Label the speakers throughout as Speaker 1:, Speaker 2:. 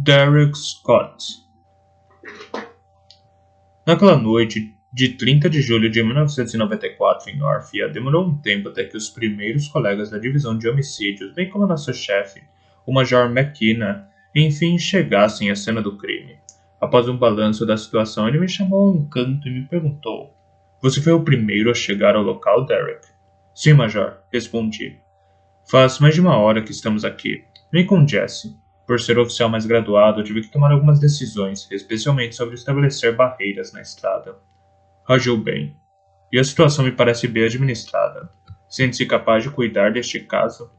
Speaker 1: Derek Scott. Naquela noite de 30 de julho de 1994 em Orphea, demorou um tempo até que os primeiros colegas da divisão de homicídios, bem como nosso chefe, o Major McKenna, enfim chegassem à cena do crime. Após um balanço da situação, ele me chamou a um canto e me perguntou: "Você foi o primeiro a chegar ao local, Derek?" "Sim, Major", respondi. "Faz mais de uma hora que estamos aqui. Vem com Jesse." Por ser o oficial mais graduado, eu tive que tomar algumas decisões, especialmente sobre estabelecer barreiras na estrada. Agiu bem. E a situação me parece bem administrada. Sente-se capaz de cuidar deste caso?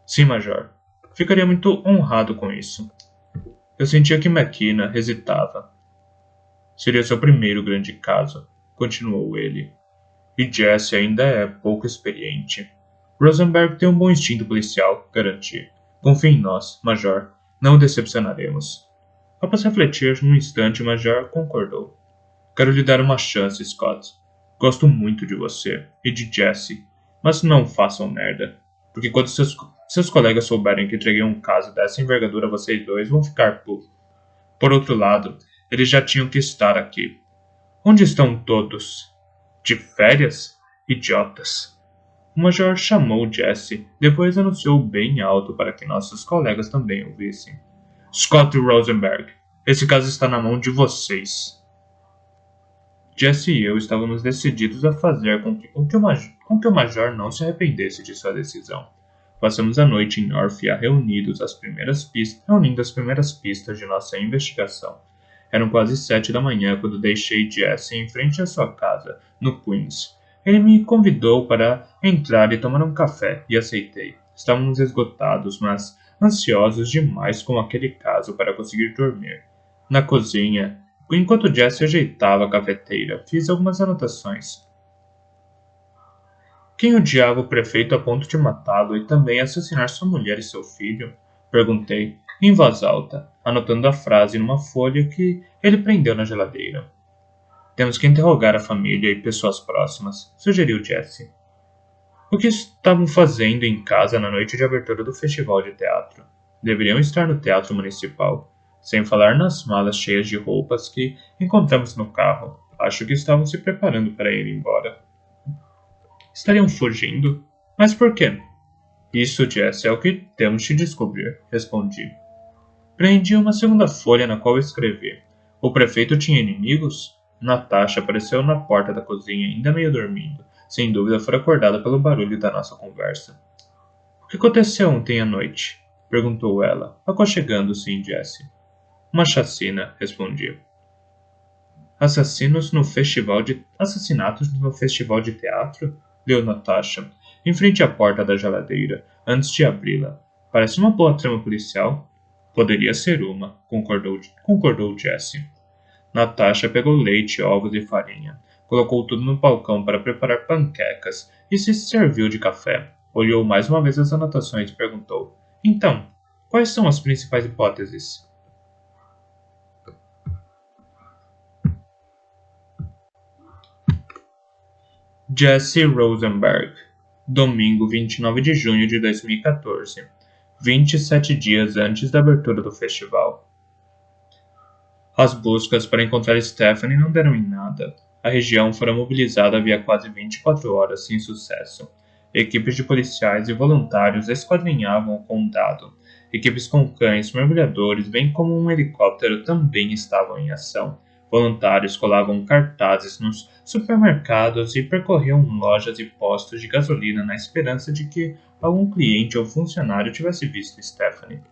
Speaker 1: Sim, Major. Ficaria muito honrado com isso. Eu sentia que McKenna hesitava. Seria seu primeiro grande caso, continuou ele. E Jesse ainda é pouco experiente. Rosenberg tem um bom instinto policial, garanti. Confie em nós, Major. Não o decepcionaremos. Após refletir um instante, o Major concordou. Quero lhe dar uma chance, Scott. Gosto muito de você e de Jesse, mas não façam merda. Porque quando seus colegas souberem que entreguei um caso dessa envergadura, vocês dois vão ficar putos. Por outro lado, eles já tinham que estar aqui. Onde estão todos? De férias? Idiotas. O Major chamou Jesse, depois anunciou bem alto para que nossos colegas também ouvissem. Scott e Rosenberg, esse caso está na mão de vocês. Jesse e eu estávamos decididos a fazer com que o Major não se arrependesse de sua decisão. Passamos a noite em Orphea reunindo as primeiras pistas de nossa investigação. Eram quase 7 da manhã quando deixei Jesse em frente à sua casa, no Queens. Ele me convidou para entrar e tomar um café, e aceitei. Estávamos esgotados, mas ansiosos demais com aquele caso para conseguir dormir. Na cozinha, enquanto Jesse ajeitava a cafeteira, fiz algumas anotações. Quem odiava o prefeito a ponto de matá-lo e também assassinar sua mulher e seu filho? Perguntei, em voz alta, anotando a frase numa folha que ele prendeu na geladeira. Temos que interrogar a família e pessoas próximas, sugeriu Jesse. O que estavam fazendo em casa na noite de abertura do festival de teatro? Deveriam estar no teatro municipal, sem falar nas malas cheias de roupas que encontramos no carro. Acho que estavam se preparando para ir embora. Estariam fugindo? Mas por quê? Isso, Jesse, é o que temos de descobrir, respondi. Prendi uma segunda folha na qual escrevi. O prefeito tinha inimigos? Natasha apareceu na porta da cozinha, ainda meio dormindo. Sem dúvida foi acordada pelo barulho da nossa conversa. O que aconteceu ontem à noite? Perguntou ela, aconchegando-se em Jesse. Uma chacina, respondi. Assassinatos no festival de teatro? Leu Natasha, em frente à porta da geladeira, antes de abri-la. Parece uma boa trama policial. Poderia ser uma, concordou Jesse. Natasha pegou leite, ovos e farinha. Colocou tudo no balcão para preparar panquecas e se serviu de café. Olhou mais uma vez as anotações e perguntou. Então, quais são as principais hipóteses? Jesse Rosenberg, domingo 29 de junho de 2014, 27 dias antes da abertura do festival. As buscas para encontrar Stephanie não deram em nada. A região fora mobilizada havia quase 24 horas sem sucesso. Equipes de policiais e voluntários esquadrinhavam o condado. Equipes com cães, mergulhadores, bem como um helicóptero também estavam em ação. Voluntários colavam cartazes nos supermercados e percorriam lojas e postos de gasolina na esperança de que algum cliente ou funcionário tivesse visto Stephanie.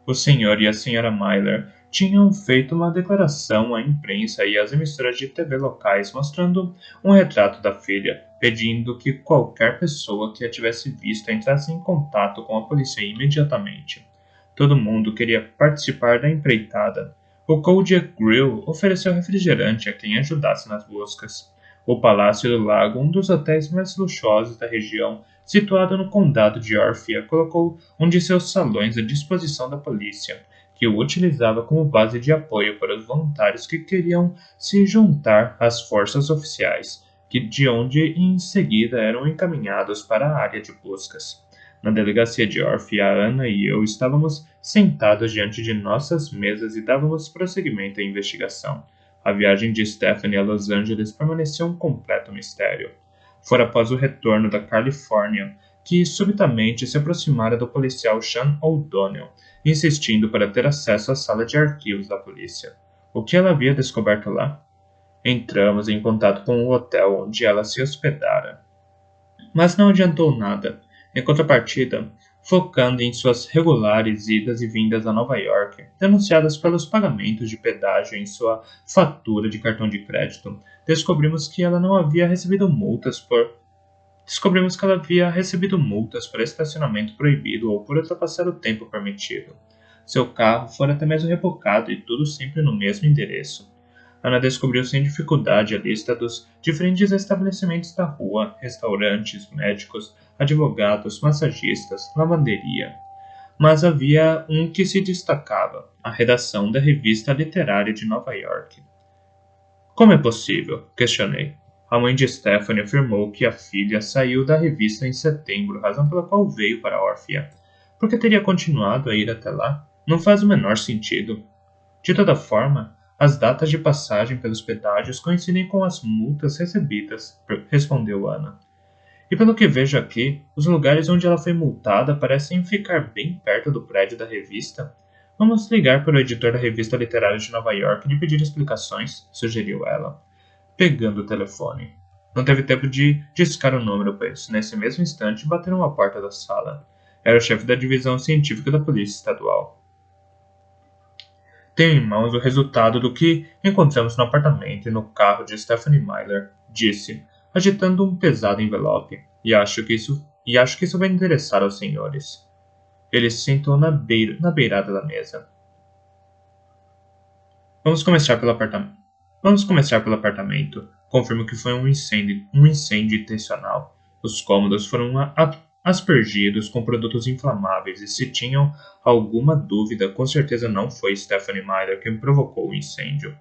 Speaker 1: O senhor e a senhora Myler tinham feito uma declaração à imprensa e às emissoras de TV locais mostrando um retrato da filha, pedindo que qualquer pessoa que a tivesse visto entrasse em contato com a polícia imediatamente. Todo mundo queria participar da empreitada. O Kodiak Grill ofereceu refrigerante a quem ajudasse nas buscas. O Palácio do Lago, um dos hotéis mais luxuosos da região, situado no condado de Orphea, colocou um de seus salões à disposição da polícia, que o utilizava como base de apoio para os voluntários que queriam se juntar às forças oficiais, de onde em seguida eram encaminhados para a área de buscas. Na delegacia de Orphe, a Ana e eu estávamos sentados diante de nossas mesas e dávamos prosseguimento à investigação. A viagem de Stephanie a Los Angeles permaneceu um completo mistério. Fora após o retorno da Califórnia que subitamente se aproximara do policial Sean O'Donnell, insistindo para ter acesso à sala de arquivos da polícia. O que ela havia descoberto lá? Entramos em contato com o hotel onde ela se hospedara, mas não adiantou nada. Em contrapartida, focando em suas regulares idas e vindas a Nova York, denunciadas pelos pagamentos de pedágio em sua fatura de cartão de crédito, descobrimos que ela havia recebido multas por estacionamento proibido ou por ultrapassar o tempo permitido. Seu carro fora até mesmo rebocado e tudo sempre no mesmo endereço. Ana descobriu sem dificuldade a lista dos diferentes estabelecimentos da rua, restaurantes, médicos, advogados, massagistas, lavanderia. Mas havia um que se destacava, a redação da revista literária de Nova York. Como é possível? Questionei. A mãe de Stephanie afirmou que a filha saiu da revista em setembro, razão pela qual veio para Orphea. Por que teria continuado a ir até lá? Não faz o menor sentido. De toda forma, as datas de passagem pelos pedágios coincidem com as multas recebidas, respondeu Ana. E pelo que vejo aqui, os lugares onde ela foi multada parecem ficar bem perto do prédio da revista. Vamos ligar para o editor da revista literária de Nova York e lhe pedir explicações, sugeriu ela, pegando o telefone. Não teve tempo de discar o número, pois, nesse mesmo instante, bateram à porta da sala. Era o chefe da divisão científica da Polícia Estadual. Tenho em mãos o resultado do que encontramos no apartamento e no carro de Stephanie Myler, disse, agitando um pesado envelope, e acho que isso vai interessar aos senhores. Ele se sentou na beirada da mesa. Vamos começar pelo apartamento. Confirmo que foi um incêndio intencional. Os cômodos foram aspergidos com produtos inflamáveis e se tinham alguma dúvida, com certeza não foi Stephanie Myler quem provocou o incêndio.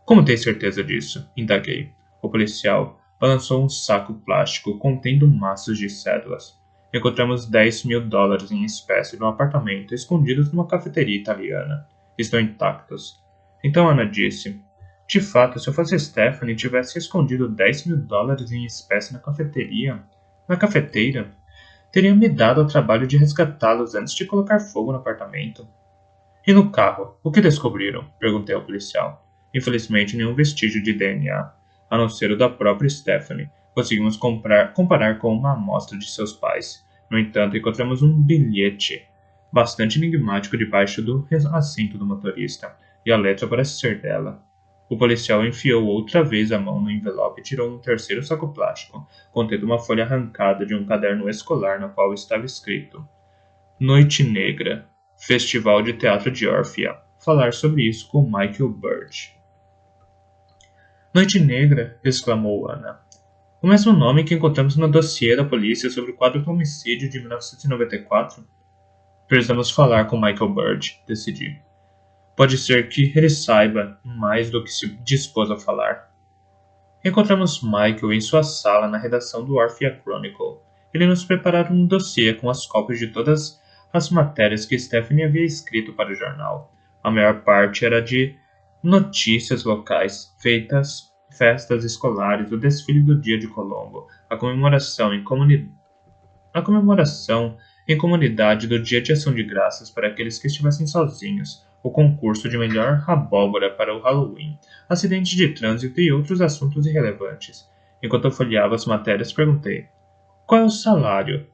Speaker 1: Como tem certeza disso? Indaguei. O policial balançou um saco plástico contendo maços de cédulas. Encontramos $10.000 em espécie no apartamento, escondidos numa cafeteria italiana. Estão intactos. Então Ana disse, de fato, se eu fosse Stephanie e tivesse escondido $10.000 em espécie na cafeteira, teria me dado o trabalho de resgatá-los antes de colocar fogo no apartamento. E no carro, o que descobriram? Perguntei ao policial. Infelizmente, nenhum vestígio de DNA, a não ser o da própria Stephanie. Conseguimos comparar com uma amostra de seus pais. No entanto, encontramos um bilhete bastante enigmático debaixo do assento do motorista, e a letra parece ser dela. O policial enfiou outra vez a mão no envelope e tirou um terceiro saco plástico, contendo uma folha arrancada de um caderno escolar no qual estava escrito: Noite Negra, Festival de Teatro de Orphea. Falar sobre isso com Michael Bird. Noite Negra, exclamou Ana. O mesmo nome que encontramos no dossiê da polícia sobre o quadro do homicídio de 1994? Precisamos falar com Michael Bird, decidi. Pode ser que ele saiba mais do que se dispôs a falar. Encontramos Michael em sua sala na redação do Orphea Chronicle. Ele nos preparara um dossiê com as cópias de todas as matérias que Stephanie havia escrito para o jornal. A maior parte era de notícias locais, festas escolares, o desfile do Dia de Colombo, a comemoração em comunidade do Dia de Ação de Graças para aqueles que estivessem sozinhos, o concurso de melhor abóbora para o Halloween, acidentes de trânsito e outros assuntos irrelevantes. Enquanto eu folheava as matérias, perguntei: qual é o salário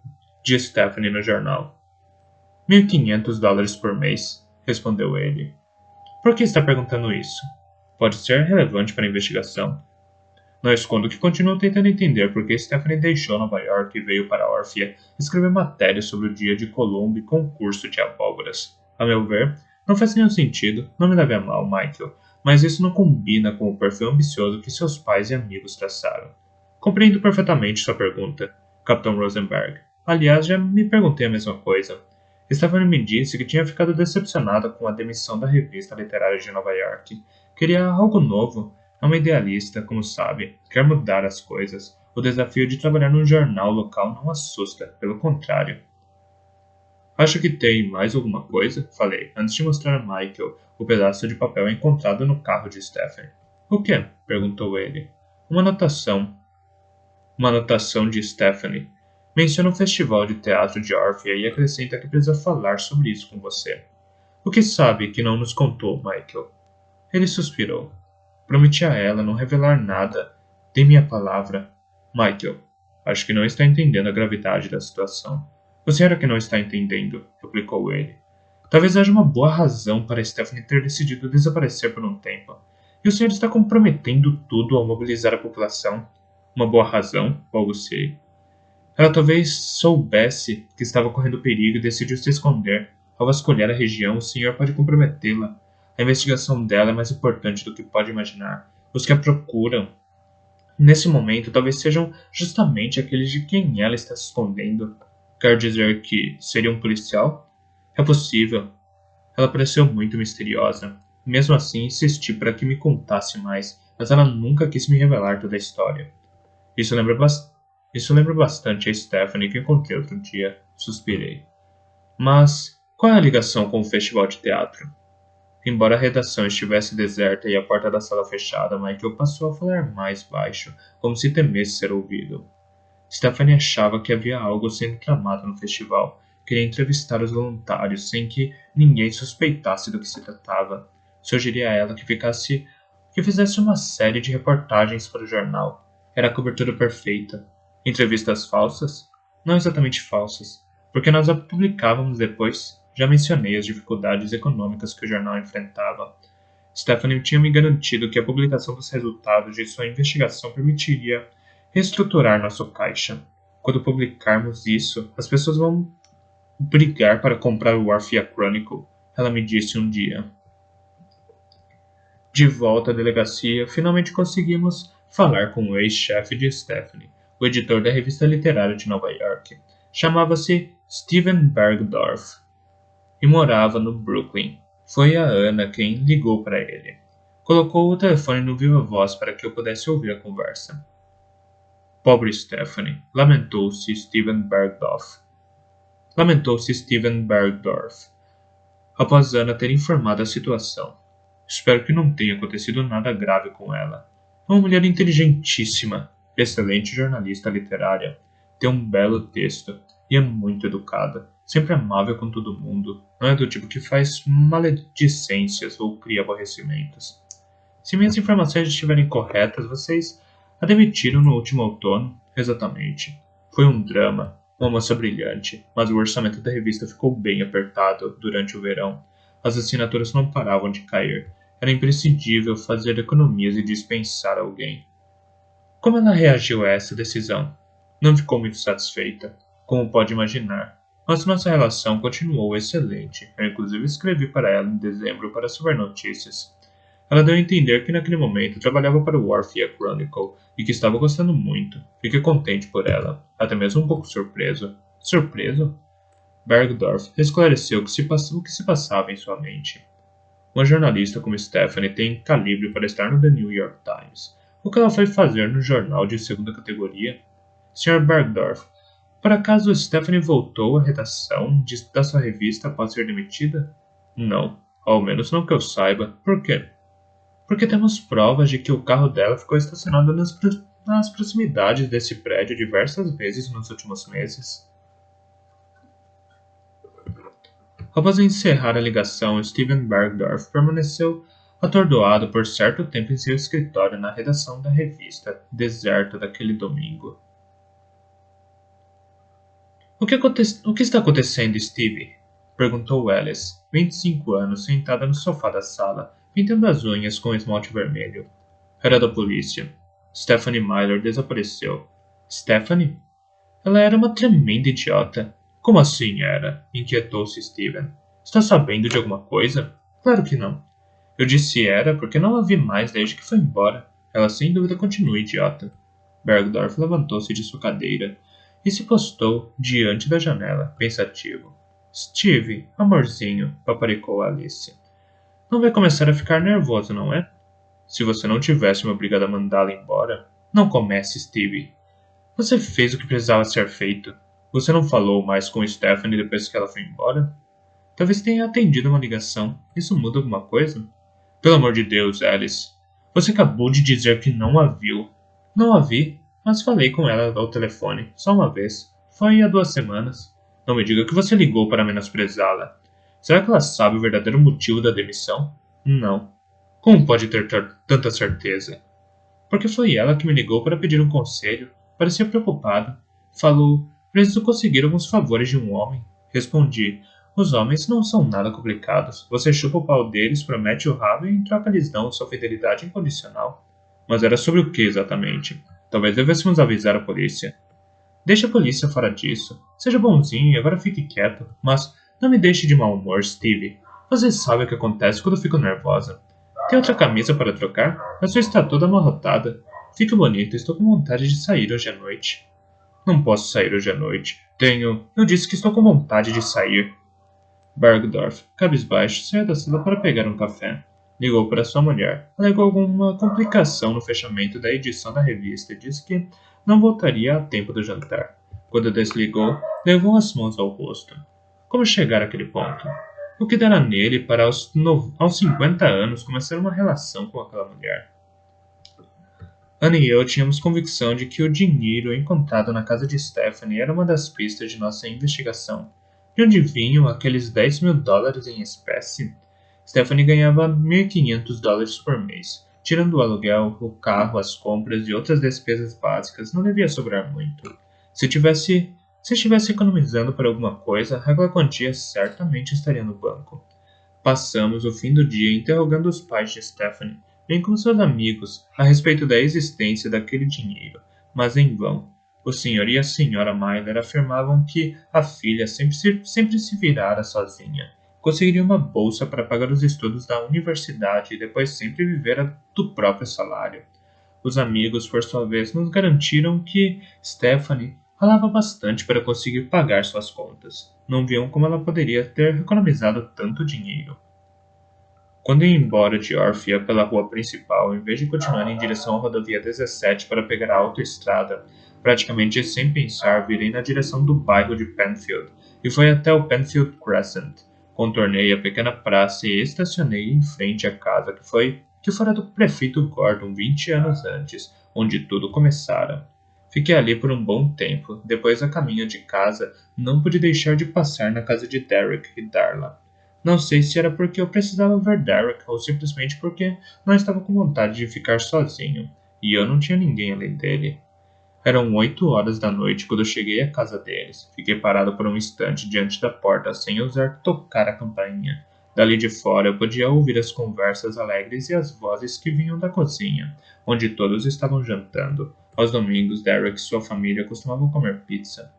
Speaker 1: de Stephanie no jornal? $1.500 por mês, respondeu ele. Por que está perguntando isso? Pode ser relevante para a investigação. Não escondo que continuo tentando entender por que Stephanie deixou Nova York e veio para Orphea escrever matérias sobre o Dia de Colombo e concurso de abóboras. A meu ver, não faz nenhum sentido, não me leve a mal, Michael, mas isso não combina com o perfil ambicioso que seus pais e amigos traçaram. Compreendo perfeitamente sua pergunta, Capitão Rosenberg. Aliás, já me perguntei a mesma coisa. Stephanie me disse que tinha ficado decepcionada com a demissão da revista literária de Nova York. Queria algo novo. É uma idealista, como sabe. Quer mudar as coisas. O desafio de trabalhar num jornal local não assusta, pelo contrário. Acho que tem mais alguma coisa, falei, antes de mostrar a Michael o pedaço de papel encontrado no carro de Stephanie. O quê? Perguntou ele. Uma anotação. Uma anotação de Stephanie. Menciona um festival de teatro de Orphea e acrescenta que precisa falar sobre isso com você. O que sabe que não nos contou, Michael? Ele suspirou. Prometi a ela não revelar nada. Dê minha palavra. Michael, acho que não está entendendo a gravidade da situação. Você era que não está entendendo, replicou ele. Talvez haja uma boa razão para Stephanie ter decidido desaparecer por um tempo. E o senhor está comprometendo tudo ao mobilizar a população. Uma boa razão, balbuciei. Ela talvez soubesse que estava correndo perigo e decidiu se esconder. Ao vasculhar a região, o senhor pode comprometê-la. A investigação dela é mais importante do que pode imaginar. Os que a procuram, nesse momento, talvez sejam justamente aqueles de quem ela está se escondendo. Quer dizer que seria um policial? É possível. Ela pareceu muito misteriosa. Mesmo assim, insisti para que me contasse mais, mas ela nunca quis me revelar toda a história. Isso lembra bastante a Stephanie que encontrei outro dia, suspirei. Mas qual é a ligação com o festival de teatro? Embora a redação estivesse deserta e a porta da sala fechada, Michael passou a falar mais baixo, como se temesse ser ouvido. Stephanie achava que havia algo sendo tramado no festival. Queria entrevistar os voluntários sem que ninguém suspeitasse do que se tratava. Sugeri a ela que fizesse uma série de reportagens para o jornal. Era a cobertura perfeita. Entrevistas falsas? Não exatamente falsas, porque nós a publicávamos depois. Já mencionei as dificuldades econômicas que o jornal enfrentava. Stephanie tinha me garantido que a publicação dos resultados de sua investigação permitiria reestruturar nosso caixa. Quando publicarmos isso, as pessoas vão brigar para comprar o Orphea Chronicle, ela me disse um dia. De volta à delegacia, finalmente conseguimos falar com o ex-chefe de Stephanie, o editor da revista literária de Nova York. Chamava-se Steven Bergdorf e morava no Brooklyn. Foi a Ana quem ligou para ele. Colocou o telefone no viva-voz para que eu pudesse ouvir a conversa. Pobre Stephanie, lamentou-se Steven Bergdorf. Após Ana ter informado a situação. Espero que não tenha acontecido nada grave com ela. É uma mulher inteligentíssima, excelente jornalista literária, tem um belo texto e é muito educada, sempre amável com todo mundo, não é do tipo que faz maledicências ou cria aborrecimentos. Se minhas informações estiverem corretas, vocês a demitiram no último outono, exatamente. Foi um drama, uma moça brilhante, mas o orçamento da revista ficou bem apertado durante o verão. As assinaturas não paravam de cair. Era imprescindível fazer economias e dispensar alguém. Como ela reagiu a essa decisão? Não ficou muito satisfeita, como pode imaginar, mas nossa relação continuou excelente. Eu inclusive escrevi para ela em dezembro para saber notícias. Ela deu a entender que naquele momento trabalhava para o Orphea Chronicle e que estava gostando muito. Fiquei contente por ela, até mesmo um pouco surpreso. Surpreso? Bergdorf esclareceu o que se passava em sua mente. Uma jornalista como Stephanie tem calibre para estar no The New York Times. O que ela foi fazer no jornal de segunda categoria? Sr. Bergdorf, por acaso Stephanie voltou à redação da sua revista após ser demitida? Não, ao menos não que eu saiba. Por quê? Porque temos provas de que o carro dela ficou estacionado nas proximidades desse prédio diversas vezes nos últimos meses. Após encerrar a ligação, Steven Bergdorf permaneceu atordoado por certo tempo em seu escritório na redação da revista, deserta daquele domingo. O que está acontecendo, Steve? Perguntou Alice, 25 anos, sentada no sofá da sala, pintando as unhas com esmalte vermelho. Era da polícia. Stephanie Myler desapareceu. Stephanie? Ela era uma tremenda idiota. Como assim era? Inquietou-se Steven. Está sabendo de alguma coisa? Claro que não. Eu disse era porque não a vi mais desde que foi embora. Ela sem dúvida continua idiota. Bergdorf levantou-se de sua cadeira e se postou diante da janela, pensativo. Steve, amorzinho, paparicou Alice. Não vai começar a ficar nervoso, não é? Se você não tivesse me obrigado a mandá-la embora... Não comece, Steve. Você fez o que precisava ser feito. Você não falou mais com Stephanie depois que ela foi embora? Talvez tenha atendido uma ligação. Isso muda alguma coisa? Pelo amor de Deus, Alice. Você acabou de dizer que não a viu. Não a vi, mas falei com ela ao telefone, só uma vez. Foi há 2 semanas. Não me diga que você ligou para menosprezá-la. Será que ela sabe o verdadeiro motivo da demissão? Não. Como pode ter tanta certeza? Porque foi ela que me ligou para pedir um conselho. Parecia preocupada. Falou: preciso conseguir alguns favores de um homem. Respondi: os homens não são nada complicados. Você chupa o pau deles, promete o rabo e em troca lhes dão sua fidelidade incondicional. Mas era sobre o que exatamente? Talvez devêssemos avisar a polícia. Deixe a polícia fora disso. Seja bonzinho e agora fique quieto. Mas não me deixe de mau humor, Steve. Você sabe o que acontece quando fico nervosa. Tem outra camisa para trocar? A sua está toda amarrotada. Fique bonito, estou com vontade de sair hoje à noite. Não posso sair hoje à noite. Eu disse que estou com vontade de sair. Bergdorf, cabisbaixo, saiu da sala para pegar um café. Ligou para sua mulher. Alegou alguma complicação no fechamento da edição da revista e disse que não voltaria a tempo do jantar. Quando desligou, levou as mãos ao rosto. Como chegar àquele ponto? O que dera nele para aos 50 anos começar uma relação com aquela mulher? Anne e eu tínhamos convicção de que o dinheiro encontrado na casa de Stephanie era uma das pistas de nossa investigação. De onde vinham aqueles $10.000 em espécie? Stephanie ganhava $1.500 por mês. Tirando o aluguel, o carro, as compras e outras despesas básicas, não devia sobrar muito. Se estivesse economizando por alguma coisa, aquela quantia certamente estaria no banco. Passamos o fim do dia interrogando os pais de Stephanie, bem como seus amigos, a respeito da existência daquele dinheiro, mas em vão. O senhor e a senhora Myler afirmavam que a filha sempre se virara sozinha. Conseguiria uma bolsa para pagar os estudos da universidade e depois sempre vivera do próprio salário. Os amigos, por sua vez, nos garantiram que Stephanie ralava bastante para conseguir pagar suas contas. Não viam como ela poderia ter economizado tanto dinheiro. Quando ia embora de Orphea pela rua principal, em vez de continuar em direção à rodovia 17 para pegar a autoestrada, praticamente sem pensar, virei na direção do bairro de Penfield e fui até o Penfield Crescent. Contornei a pequena praça e estacionei em frente à casa que fora do prefeito Gordon 20 anos antes, onde tudo começara. Fiquei ali por um bom tempo. Depois, a caminho de casa, não pude deixar de passar na casa de Derek e Darla. Não sei se era porque eu precisava ver Derek ou simplesmente porque não estava com vontade de ficar sozinho, e eu não tinha ninguém além dele. Eram 8 horas da noite quando eu cheguei à casa deles. Fiquei parado por um instante diante da porta sem ousar tocar a campainha. Dali de fora eu podia ouvir as conversas alegres e as vozes que vinham da cozinha, onde todos estavam jantando. Aos domingos, Derek e sua família costumavam comer pizza.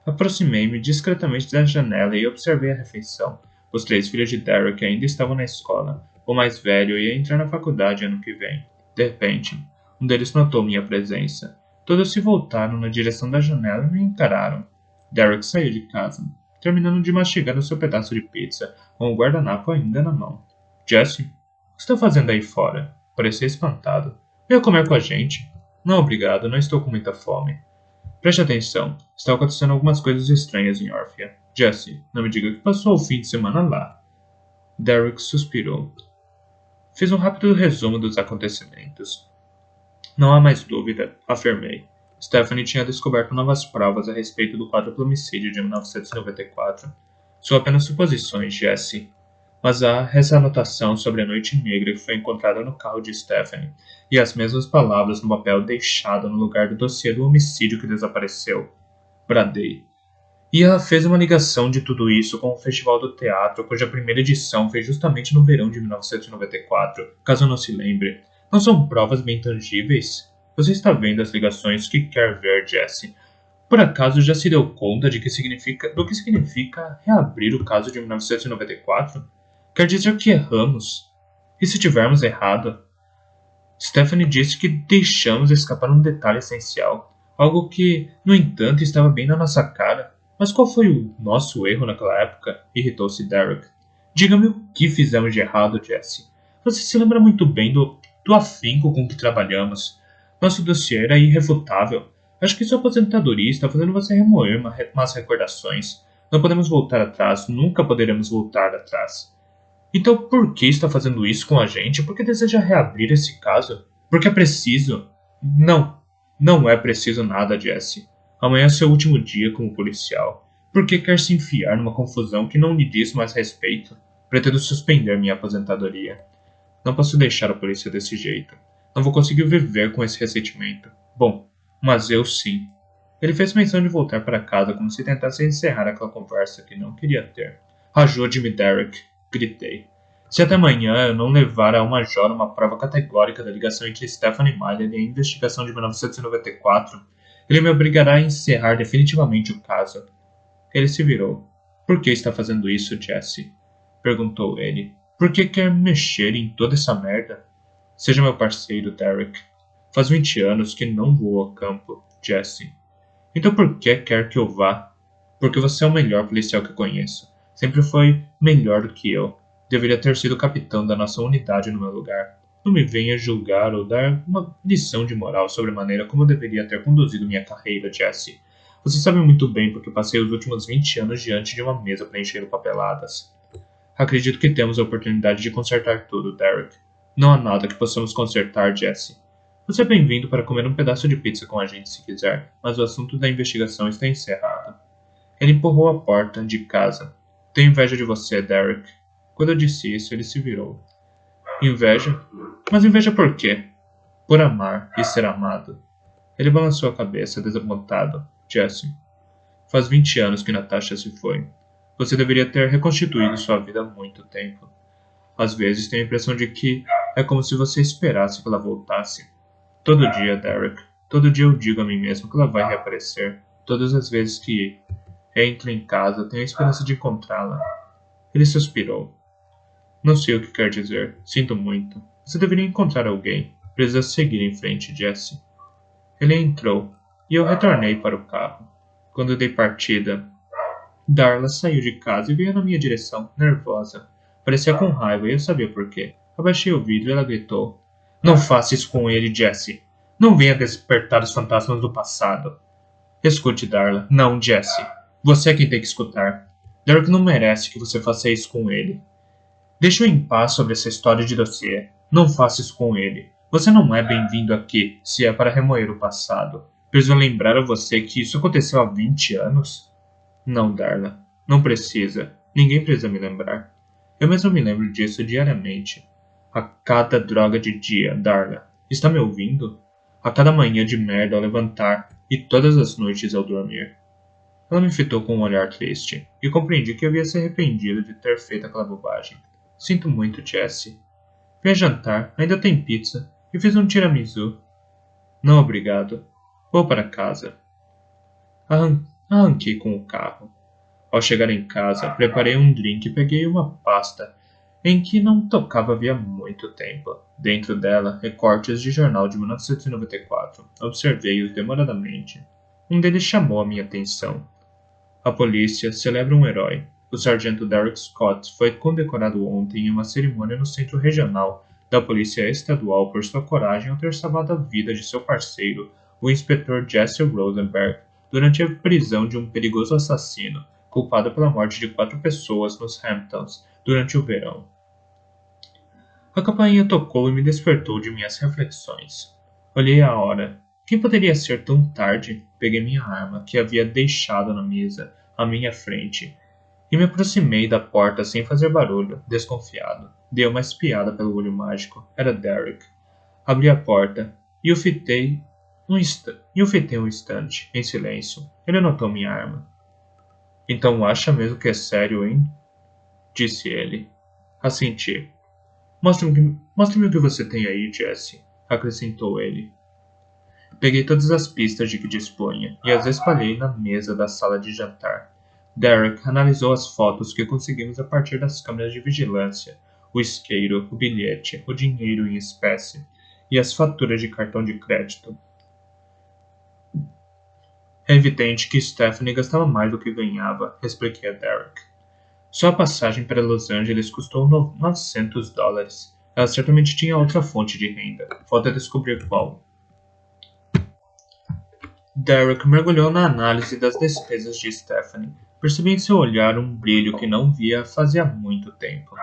Speaker 1: Aproximei-me discretamente da janela e observei a refeição. Os 3 filhos de Derek ainda estavam na escola. O mais velho ia entrar na faculdade ano que vem. De repente, um deles notou minha presença. Todos se voltaram na direção da janela e me encararam. Derek saiu de casa, terminando de mastigar o seu pedaço de pizza, com o guardanapo ainda na mão. Jesse, o que está fazendo aí fora? Parecia espantado. Veio comer com a gente? Não, obrigado, não estou com muita fome. Preste atenção, está acontecendo algumas coisas estranhas em Orphea. Jesse, não me diga que passou o fim de semana lá. Derek suspirou. Fiz um rápido resumo dos acontecimentos. Não há mais dúvida, afirmei. Stephanie tinha descoberto novas provas a respeito do quádruplo homicídio de 1994. São apenas suposições, Jesse. Mas há essa anotação sobre a noite negra que foi encontrada no carro de Stephanie, e as mesmas palavras no papel deixado no lugar do dossiê do homicídio que desapareceu. Bradei. E ela fez uma ligação de tudo isso com o Festival do Teatro, cuja primeira edição foi justamente no verão de 1994, caso não se lembre. Não são provas bem tangíveis? Você está vendo as ligações que quer ver, Jesse. Por acaso já se deu conta do que significa reabrir o caso de 1994? Quer dizer que erramos. E se tivermos errado? Stephanie disse que deixamos escapar um detalhe essencial, algo que, no entanto, estava bem na nossa cara. Mas qual foi o nosso erro naquela época? Irritou-se Derek. Diga-me o que fizemos de errado, Jesse. Você se lembra muito bem do afinco com que trabalhamos. Nosso dossiê era irrefutável. Acho que sua aposentadoria está fazendo você remoer más recordações. Não podemos voltar atrás, nunca poderemos voltar atrás. Então por que está fazendo isso com a gente? Por que deseja reabrir esse caso? Porque é preciso? Não, não é preciso nada, Jesse. Amanhã é seu último dia como policial. Por que quer se enfiar numa confusão que não lhe diz mais respeito? Pretendo suspender minha aposentadoria. Não posso deixar a polícia desse jeito. Não vou conseguir viver com esse ressentimento. Bom, mas eu sim. Ele fez menção de voltar para casa como se tentasse encerrar aquela conversa que não queria ter. Ajude-me, Derek, gritei. Se até amanhã eu não levar ao Major uma prova categórica da ligação entre Stephanie Meyer e a investigação de 1994, ele me obrigará a encerrar definitivamente o caso. Ele se virou. Por que está fazendo isso, Jesse? Perguntou ele. Por que quer mexer em toda essa merda? Seja meu parceiro, Derek. Faz 20 anos que não vou ao campo, Jesse. Então por que quer que eu vá? Porque você é o melhor policial que conheço. Sempre foi melhor do que eu. Deveria ter sido capitão da nossa unidade no meu lugar. Não me venha julgar ou dar uma lição de moral sobre a maneira como eu deveria ter conduzido minha carreira, Jesse. Você sabe muito bem porque passei os últimos 20 anos diante de uma mesa preenchendo papeladas. Acredito que temos a oportunidade de consertar tudo, Derek. Não há nada que possamos consertar, Jesse. Você é bem-vindo para comer um pedaço de pizza com a gente se quiser, mas o assunto da investigação está encerrado. Ele empurrou a porta de casa. Tenho inveja de você, Derek. Quando eu disse isso, ele se virou. Inveja? Mas inveja por quê? Por amar e ser amado. Ele balançou a cabeça, desapontado. Jesse, faz 20 anos que Natasha se foi. Você deveria ter reconstituído sua vida há muito tempo. Às vezes tenho a impressão de que é como se você esperasse que ela voltasse. Todo dia, Derek. Todo dia eu digo a mim mesmo que ela vai reaparecer. Todas as vezes que entro em casa, tenho a esperança de encontrá-la. Ele suspirou. Não sei o que quer dizer. Sinto muito. Você deveria encontrar alguém. Precisa seguir em frente, Jesse. Ele entrou, e eu retornei para o carro. Quando dei partida, Darla saiu de casa e veio na minha direção, nervosa. Parecia com raiva e eu sabia por quê. Abaixei o vidro e ela gritou. Não faça isso com ele, Jesse. Não venha despertar os fantasmas do passado. Escute, Darla. Não, Jesse. Você é quem tem que escutar. Derek não merece que você faça isso com ele. Deixe-o em paz sobre essa história de dossiê. Não faça isso com ele. Você não é bem-vindo aqui se é para remoer o passado. Preciso lembrar a você que isso aconteceu há 20 anos? Não, Darla. Não precisa. Ninguém precisa me lembrar. Eu mesmo me lembro disso diariamente. A cada droga de dia, Darla. Está me ouvindo? A cada manhã de merda ao levantar e todas as noites ao dormir. Ela me fitou com um olhar triste e compreendi que eu havia se arrependido de ter feito aquela bobagem. Sinto muito, Jesse. Vim jantar, ainda tem pizza, e fiz um tiramisu. Não, obrigado. Vou para casa. Arranquei com o carro. Ao chegar em casa, preparei um drink e peguei uma pasta em que não tocava havia muito tempo. Dentro dela, recortes de jornal de 1994. Observei-os demoradamente. Um deles chamou a minha atenção. A polícia celebra um herói. O sargento Derek Scott foi condecorado ontem em uma cerimônia no Centro Regional da Polícia Estadual por sua coragem ao ter salvado a vida de seu parceiro, o inspetor Jesse Rosenberg, durante a prisão de um perigoso assassino, culpado pela morte de 4 pessoas nos Hamptons durante o verão. A campainha tocou e me despertou de minhas reflexões. Olhei a hora. Quem poderia ser tão tarde? Peguei minha arma, que havia deixado na mesa, à minha frente, e me aproximei da porta sem fazer barulho, desconfiado. Dei uma espiada pelo olho mágico. Era Derek. Abri a porta e o fitei um instante, em silêncio. Ele notou minha arma. Então acha mesmo que é sério, hein? Disse ele. Assenti. Mostre-me o que você tem aí, Jesse, acrescentou ele. Peguei todas as pistas de que dispunha e as espalhei na mesa da sala de jantar. Derek analisou as fotos que conseguimos a partir das câmeras de vigilância, o isqueiro, o bilhete, o dinheiro em espécie e as faturas de cartão de crédito. É evidente que Stephanie gastava mais do que ganhava, expliquei a Derek. Só a passagem para Los Angeles custou $900. Ela certamente tinha outra fonte de renda. Falta descobrir qual. Derek mergulhou na análise das despesas de Stephanie. Percebi em seu olhar um brilho que não via fazia muito tempo.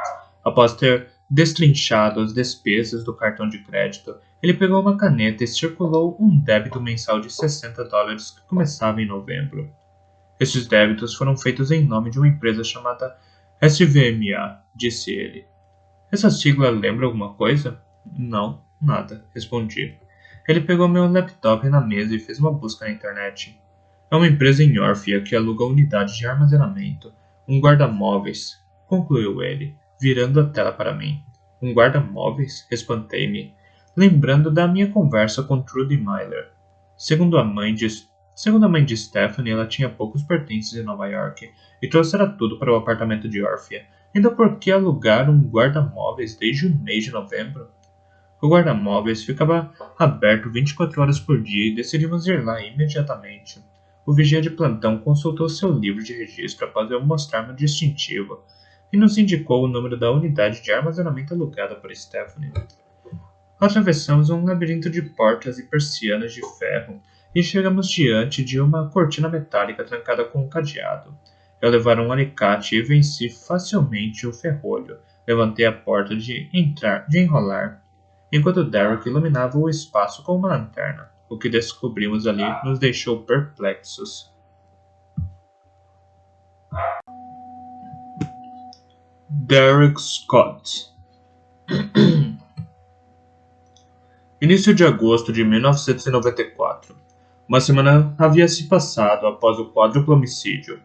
Speaker 1: Após ter destrinchado as despesas do cartão de crédito, ele pegou uma caneta e circulou um débito mensal de $60 que começava em novembro. Estes débitos foram feitos em nome de uma empresa chamada SVMA, disse ele. Essa sigla lembra alguma coisa? Não, nada, respondi. Ele pegou meu laptop na mesa e fez uma busca na internet. É uma empresa em Orphea que aluga unidades de armazenamento. Um guarda-móveis, concluiu ele, virando a tela para mim. Um guarda-móveis? Espantei-me, lembrando da minha conversa com Trudy Myler. Segundo a mãe de Stephanie, ela tinha poucos pertences em Nova York e trouxera tudo para o apartamento de Orphea. Ainda por que alugar um guarda-móveis desde o mês de novembro? O guarda-móveis ficava aberto 24 horas por dia e decidimos ir lá imediatamente. O vigia de plantão consultou seu livro de registro após eu mostrar meu distintivo e nos indicou o número da unidade de armazenamento alugada por Stephanie. Atravessamos um labirinto de portas e persianas de ferro e chegamos diante de uma cortina metálica trancada com um cadeado. Eu levara um alicate e venci facilmente o ferrolho. Levantei a porta de enrolar, enquanto Derek iluminava o espaço com uma lanterna. O que descobrimos ali nos deixou perplexos. Derek Scott. Início de agosto de 1994. Uma semana havia se passado após o quádruplo homicídio.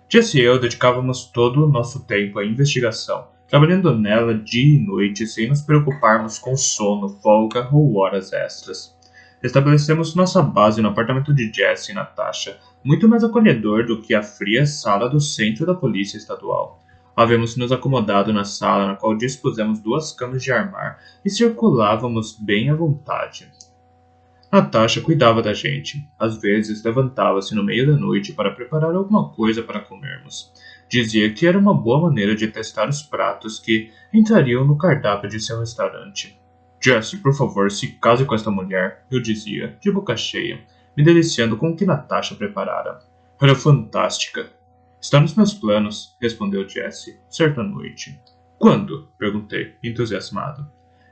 Speaker 1: Jesse e eu dedicávamos todo o nosso tempo à investigação, trabalhando nela dia e noite sem nos preocuparmos com sono, folga ou horas extras. Estabelecemos nossa base no apartamento de Jesse e Natasha, muito mais acolhedor do que a fria sala do centro da polícia estadual. Havíamos nos acomodado na sala na qual dispusemos 2 camas de armar e circulávamos bem à vontade. Natasha cuidava da gente. Às vezes levantava-se no meio da noite para preparar alguma coisa para comermos. Dizia que era uma boa maneira de testar os pratos que entrariam no cardápio de seu restaurante. Jesse, por favor, se case com esta mulher, eu dizia, de boca cheia, me deliciando com o que Natasha preparara. Era fantástica. Está nos meus planos, respondeu Jesse, certa noite. Quando? Perguntei, entusiasmado.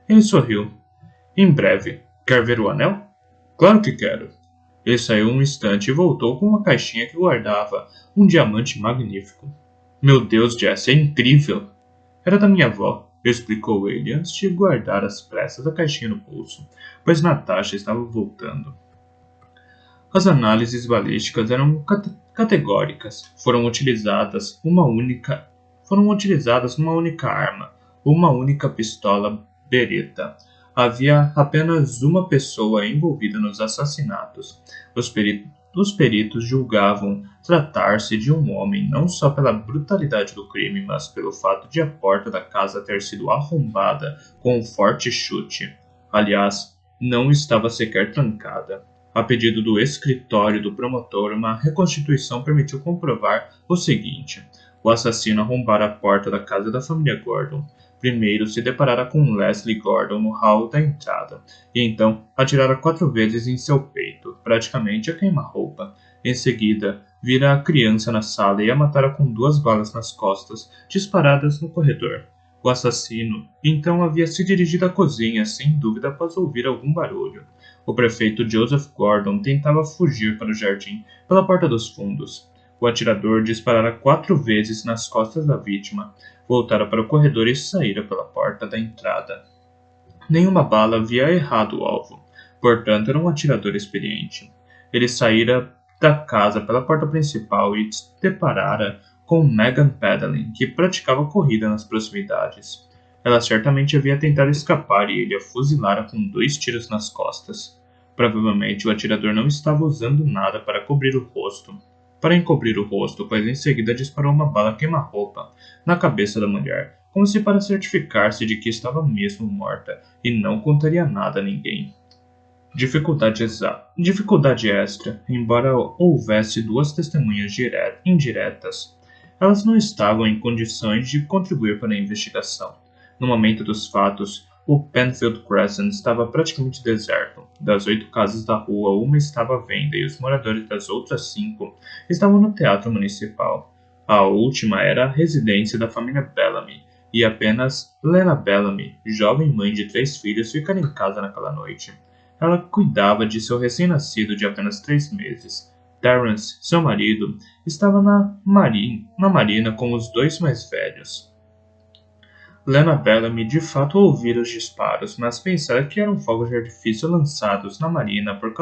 Speaker 1: Ele sorriu. Em breve. Quer ver o anel? Claro que quero. Ele saiu um instante e voltou com uma caixinha que guardava um diamante magnífico. Meu Deus, Jesse, é incrível! Era da minha avó, explicou ele antes de guardar às pressas a caixinha no bolso, pois Natasha estava voltando. As análises balísticas eram categóricas. Foram utilizadas numa única arma, uma única pistola Beretta. Havia apenas uma pessoa envolvida nos assassinatos. Os peritos julgavam tratar-se de um homem não só pela brutalidade do crime, mas pelo fato de a porta da casa ter sido arrombada com um forte chute. Aliás, não estava sequer trancada. A pedido do escritório do promotor, uma reconstituição permitiu comprovar o seguinte: o assassino arrombara a porta da casa da família Gordon. Primeiro se deparara com Leslie Gordon no hall da entrada, e então atirara 4 vezes em seu peito, praticamente a queima-roupa. Em seguida, vira a criança na sala e a matara com 2 balas nas costas, disparadas no corredor. O assassino, então, havia se dirigido à cozinha, sem dúvida após ouvir algum barulho. O prefeito Joseph Gordon tentava fugir para o jardim, pela porta dos fundos. O atirador disparara 4 vezes nas costas da vítima, voltara para o corredor e saíra pela porta da entrada. Nenhuma bala havia errado o alvo, portanto era um atirador experiente. Ele saíra da casa pela porta principal e se deparara com Megan Peddling, que praticava corrida nas proximidades. Ela certamente havia tentado escapar e ele a fuzilara com 2 tiros nas costas. Provavelmente o atirador não estava usando nada para encobrir o rosto, pois em seguida disparou uma bala queima-roupa na cabeça da mulher, como se para certificar-se de que estava mesmo morta e não contaria nada a ninguém. Dificuldade extra, embora houvesse 2 testemunhas indiretas, elas não estavam em condições de contribuir para a investigação. No momento dos fatos, O Penfield Crescent estava praticamente deserto. Das 8 casas da rua, uma estava à venda e os moradores das outras 5 estavam no teatro municipal. A última era a residência da família Bellamy, e apenas Lena Bellamy, jovem mãe de 3 filhos, ficara em casa naquela noite. Ela cuidava de seu recém-nascido de apenas 3 meses. Terence, seu marido, estava na marina com os 2 mais velhos. Lena Bellamy de fato ouvira os disparos, mas pensara que eram fogos de artifício lançados na marina por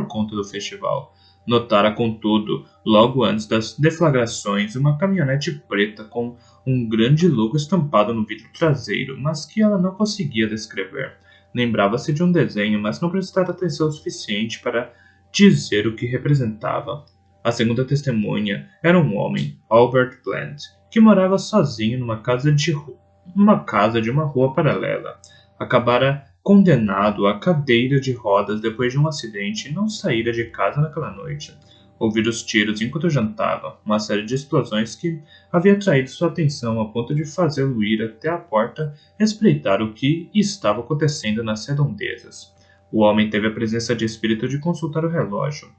Speaker 1: conta do festival. Notara, contudo, logo antes das deflagrações, uma caminhonete preta com um grande logo estampado no vidro traseiro, mas que ela não conseguia descrever. Lembrava-se de um desenho, mas não prestara atenção o suficiente para dizer o que representava. A segunda testemunha era um homem, Albert Plant, que morava sozinho numa casa de uma rua paralela. Acabara condenado à cadeira de rodas depois de um acidente e não saíra de casa naquela noite. Ouvira os tiros enquanto jantava, uma série de explosões que havia atraído sua atenção a ponto de fazê-lo ir até a porta espreitar o que estava acontecendo nas redondezas. O homem teve a presença de espírito de consultar o relógio.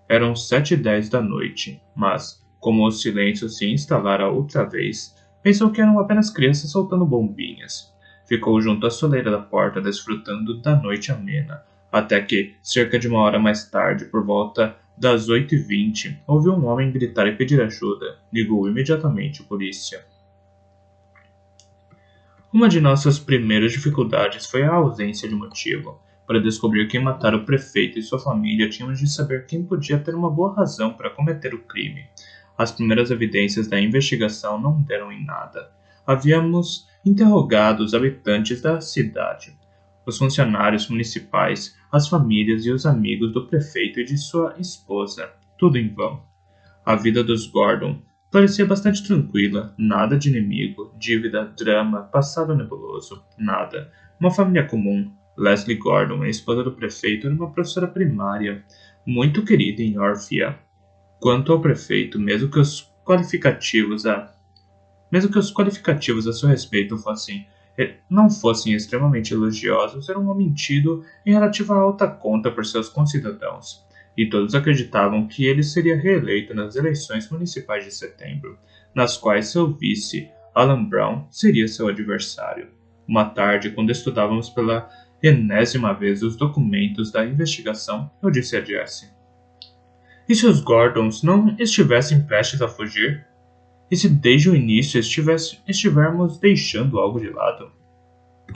Speaker 1: Eram 7h10 da noite, mas, como o silêncio se instalara outra vez, pensou que eram apenas crianças soltando bombinhas. Ficou junto à soleira da porta, desfrutando da noite amena, até que, cerca de 1 hora mais tarde, por volta das 8h20, ouviu um homem gritar e pedir ajuda. Ligou imediatamente a polícia. Uma de nossas primeiras dificuldades foi a ausência de motivo. Para descobrir quem matara o prefeito e sua família, tínhamos de saber quem podia ter uma boa razão para cometer o crime. As primeiras evidências da investigação não deram em nada. Havíamos interrogado os habitantes da cidade, os funcionários municipais, as famílias e os amigos do prefeito e de sua esposa. Tudo em vão. A vida dos Gordon parecia bastante tranquila, nada de inimigo, dívida, drama, passado nebuloso, nada. Uma família comum. Leslie Gordon, a esposa do prefeito, era uma professora primária, muito querida em Orphea. Quanto ao prefeito, mesmo que os qualificativos a seu respeito não fossem extremamente elogiosos, era um homem tido em relativa alta conta por seus concidadãos, e todos acreditavam que ele seria reeleito nas eleições municipais de setembro, nas quais seu vice, Alan Brown, seria seu adversário. Uma tarde, quando estudávamos pela enésima vez os documentos da investigação, eu disse a Jessie: "E se os Gordons não estivessem prestes a fugir? E se desde o início estivermos deixando algo de lado?"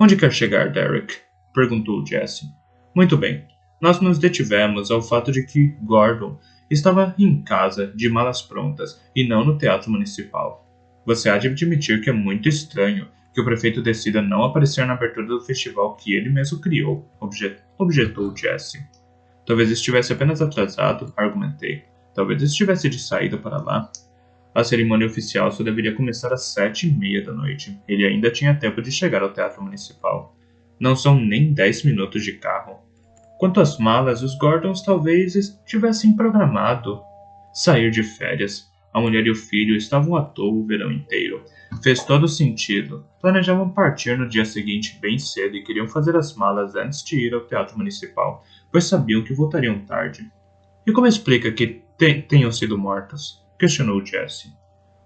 Speaker 1: "Onde quer chegar, Derek?" perguntou Jessie. "Muito bem. Nós nos detivemos ao fato de que Gordon estava em casa, de malas prontas, e não no teatro municipal. Você há de admitir que é muito estranho que o prefeito decida não aparecer na abertura do festival que ele mesmo criou", objetou Jessie. "Talvez estivesse apenas atrasado", argumentei. "Talvez estivesse de saída para lá." A cerimônia oficial só deveria começar às 7h30 da noite. Ele ainda tinha tempo de chegar ao teatro municipal. Não são nem 10 minutos de carro. Quanto às malas, os Gordons talvez tivessem programado sair de férias. A mulher e o filho estavam à toa o verão inteiro. Fez todo sentido. Planejavam partir no dia seguinte bem cedo e queriam fazer as malas antes de ir ao teatro municipal, pois sabiam que voltariam tarde. "E como explica que tenham sido mortos?" questionou Jessie.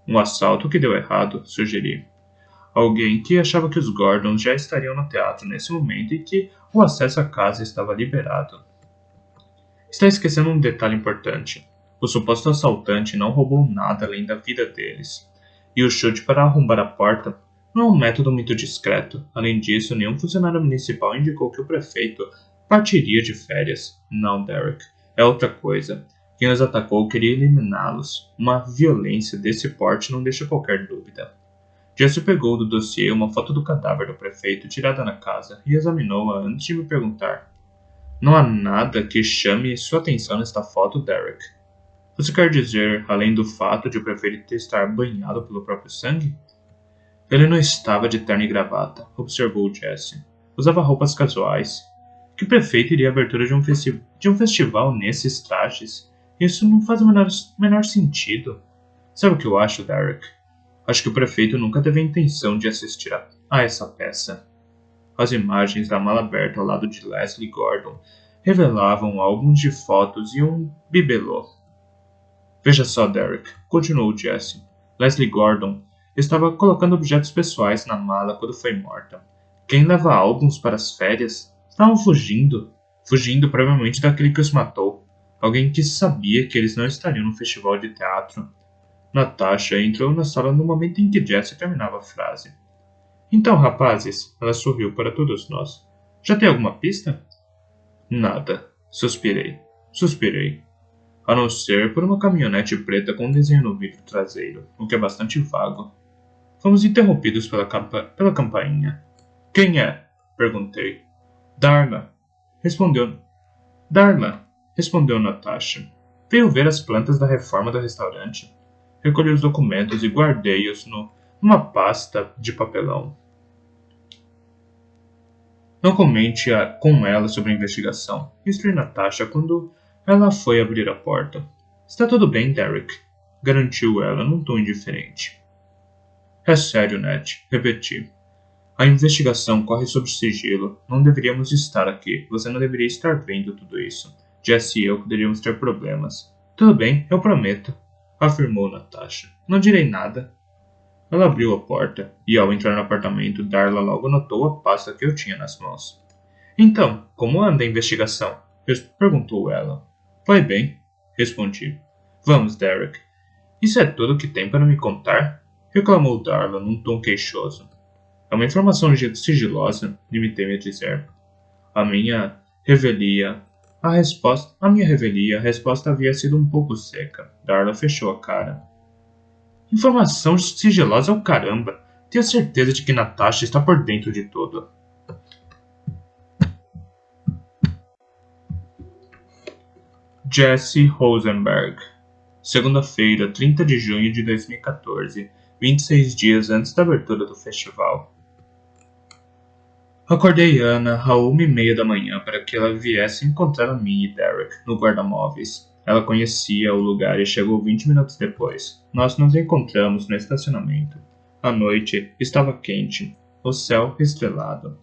Speaker 1: "Um assalto que deu errado", sugeri. "Alguém que achava que os Gordons já estariam no teatro nesse momento e que o acesso à casa estava liberado." "Está esquecendo um detalhe importante. O suposto assaltante não roubou nada além da vida deles. E o chute para arrombar a porta não é um método muito discreto. Além disso, nenhum funcionário municipal indicou que o prefeito partiria de férias. Não, Derek. É outra coisa. Quem os atacou queria eliminá-los. Uma violência desse porte não deixa qualquer dúvida." Jesse pegou do dossiê uma foto do cadáver do prefeito tirada na casa e examinou-a antes de me perguntar: "Não há nada que chame sua atenção nesta foto, Derek? Você quer dizer, além do fato de o prefeito estar banhado pelo próprio sangue?" "Ele não estava de terno e gravata", observou Jesse. "Usava roupas casuais. Que prefeito iria à abertura de um festival nesses trajes? Isso não faz o menor sentido. Sabe o que eu acho, Derek? Acho que o prefeito nunca teve a intenção de assistir a essa peça." As imagens da mala aberta ao lado de Leslie Gordon revelavam álbuns de fotos e um bibelô. Veja só, Derek, continuou Jesse. Leslie Gordon estava colocando objetos pessoais na mala quando foi morta. Quem leva álbuns para as férias? Estavam fugindo. Fugindo provavelmente daquele que os matou. Alguém que sabia que eles não estariam no festival de teatro. Natasha entrou na sala no momento em que Jesse terminava a frase. Então, rapazes, ela sorriu para todos nós. Já tem alguma pista? Nada. Suspirei. A não ser por uma caminhonete preta com um desenho no vidro traseiro, o que é bastante vago. Fomos interrompidos pela campainha. Quem é? Perguntei. Darla. Respondeu Natasha. Veio ver as plantas da reforma do restaurante. Recolhi os documentos e guardei-os numa pasta de papelão. Não comente com ela sobre a investigação, instruí Natasha quando ela foi abrir a porta. Está tudo bem, Derek, garantiu ela num tom indiferente. É sério, Ned, repeti. A investigação corre sob sigilo. Não deveríamos estar aqui. Você não deveria estar vendo tudo isso. Jesse e eu poderíamos ter problemas. Tudo bem, eu prometo, afirmou Natasha. Não direi nada. Ela abriu a porta, e ao entrar no apartamento, Darla logo notou a pasta que eu tinha nas mãos. Então, como anda a investigação? Perguntou ela. Vai bem, respondi. Vamos, Derek. Isso é tudo que tem para me contar? Reclamou Darla num tom queixoso. É uma informação sigilosa, limitei-me a dizer. A minha revelia, a resposta havia sido um pouco seca. Darla fechou a cara. Informação sigilosa é o caramba. Tenho certeza de que Natasha está por dentro de tudo. Jesse Rosenberg. Segunda-feira, 30 de junho de 2014, 26 dias antes da abertura do festival. Acordei Ana à 1h30 da manhã para que ela viesse encontrar a mim e Derek no guarda-móveis. Ela conhecia o lugar e chegou 20 minutos depois. Nós nos encontramos no estacionamento. A noite estava quente, o céu estrelado.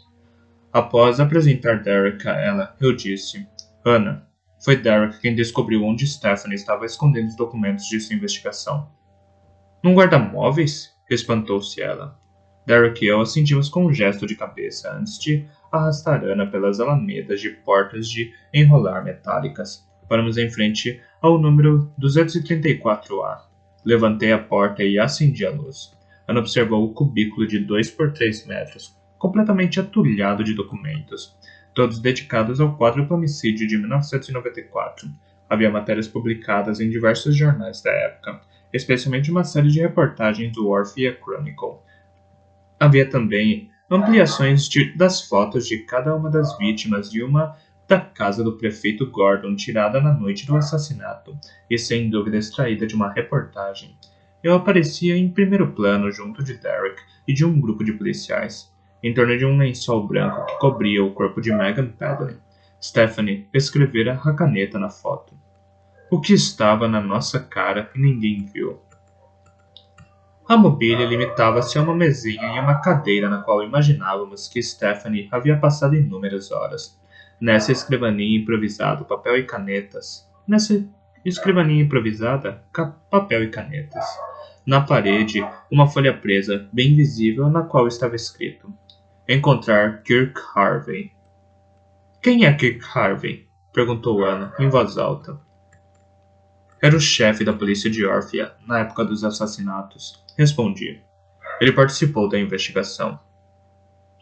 Speaker 1: Após apresentar Derek a ela, eu disse: Ana, foi Derek quem descobriu onde Stephanie estava escondendo os documentos de sua investigação. Num guarda-móveis? Espantou-se ela. Derek e eu assentimos com um gesto de cabeça antes de arrastar Ana pelas alamedas de portas de enrolar metálicas. Paramos em frente ao número 234A. Levantei a porta e acendi a luz. Ana observou o cubículo de 2 por 3 metros, completamente atulhado de documentos, todos dedicados ao quádruplo homicídio de 1994. Havia matérias publicadas em diversos jornais da época, especialmente uma série de reportagens do Orphea Chronicle. Havia também ampliações das fotos de cada uma das vítimas e uma da casa do prefeito Gordon tirada na noite do assassinato, e sem dúvida extraída de uma reportagem. Eu aparecia em primeiro plano junto de Derek e de um grupo de policiais, em torno de um lençol branco que cobria o corpo de Megan Padley. Stephanie escrevera a caneta na foto. O que estava na nossa cara e ninguém viu. A mobília limitava-se a uma mesinha e uma cadeira na qual imaginávamos que Stephanie havia passado inúmeras horas. Nessa escrivaninha improvisada, papel e canetas. Na parede, uma folha presa, bem visível, na qual estava escrito: Encontrar Kirk Harvey. Quem é Kirk Harvey? Perguntou Ana, em voz alta. Era o chefe da polícia de Orphea, na época dos assassinatos. Respondi. Ele participou da investigação.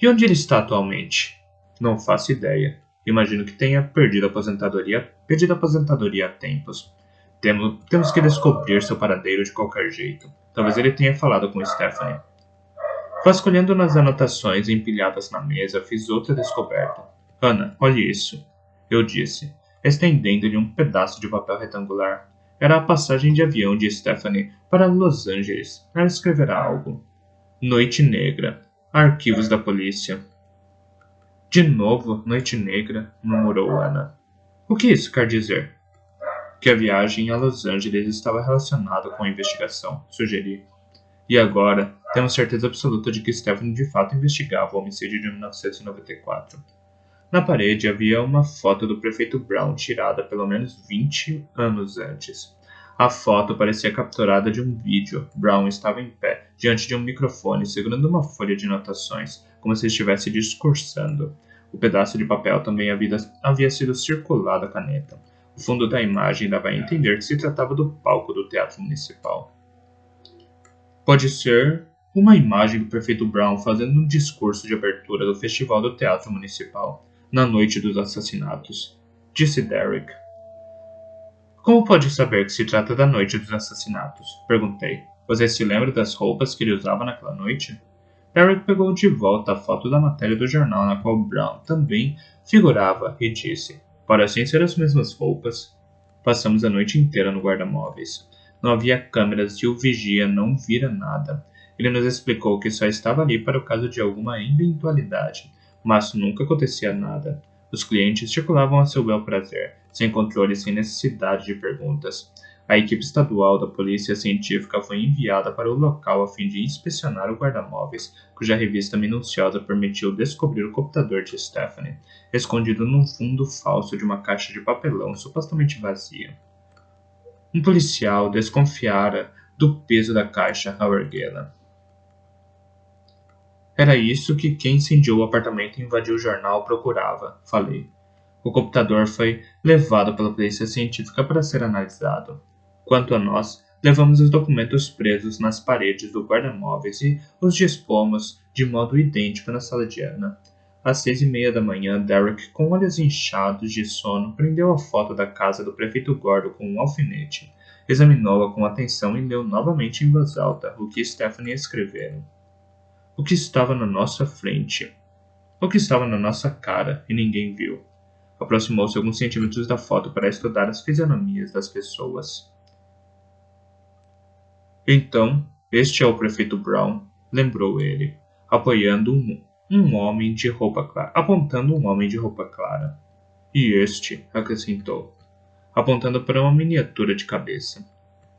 Speaker 1: E onde ele está atualmente? Não faço ideia. Imagino que tenha pedido aposentadoria há tempos. Temos que descobrir seu paradeiro de qualquer jeito. Talvez ele tenha falado com Stephanie. Vasculhando nas anotações empilhadas na mesa, fiz outra descoberta. Ana, olhe isso. Eu disse, estendendo-lhe um pedaço de papel retangular. Era a passagem de avião de Stephanie para Los Angeles. Ela escreverá algo. Noite Negra. Arquivos da polícia. De novo, Noite Negra, murmurou Ana. O que isso quer dizer? Que a viagem a Los Angeles estava relacionada com a investigação, sugeri. E agora, Temos certeza absoluta de que Stephanie de fato investigava o homicídio de 1994. Na parede havia uma foto do prefeito Brown tirada pelo menos 20 anos antes. A foto parecia capturada de um vídeo. Brown estava em pé, diante de um microfone, segurando uma folha de anotações, como se estivesse discursando. O pedaço de papel também havia sido circulado à caneta. O fundo da imagem dava a entender que se tratava do palco do Teatro Municipal. Pode ser uma imagem do prefeito Brown fazendo um discurso de abertura do Festival do Teatro Municipal, na noite dos assassinatos, disse Derek. Como pode saber que se trata da noite dos assassinatos? Perguntei. Você se lembra das roupas que ele usava naquela noite? Derek pegou de volta a foto da matéria do jornal na qual Brown também figurava e disse: parecem ser as mesmas roupas. Passamos a noite inteira no guarda-móveis. Não havia câmeras e o vigia não vira nada. Ele nos explicou que só estava ali para o caso de alguma eventualidade, mas nunca acontecia nada. Os clientes circulavam a seu bel prazer, sem controle e sem necessidade de perguntas. A equipe estadual da polícia científica foi enviada para o local a fim de inspecionar o guarda-móveis, cuja revista minuciosa permitiu descobrir o computador de Stephanie, escondido num fundo falso de uma caixa de papelão supostamente vazia. Um policial desconfiara do peso da caixa ao erguê-la. Era isso que quem incendiou o apartamento e invadiu o jornal procurava, falei. O computador foi levado pela polícia científica para ser analisado. Quanto a nós, levamos os documentos presos nas paredes do guarda-móveis e os dispomos de modo idêntico na sala de Ana. Às 6:30 da manhã, Derek, com olhos inchados de sono, prendeu a foto da casa do prefeito Gordon com um alfinete. Examinou-a com atenção e leu novamente em voz alta o que Stephanie escrevera. O que estava na nossa frente. O que estava na nossa cara e ninguém viu. Aproximou-se alguns centímetros da foto para estudar as fisionomias das pessoas. Então, este é o prefeito Brown, lembrou ele, apontando um homem de roupa clara. E este, acrescentou, apontando para uma miniatura de cabeça.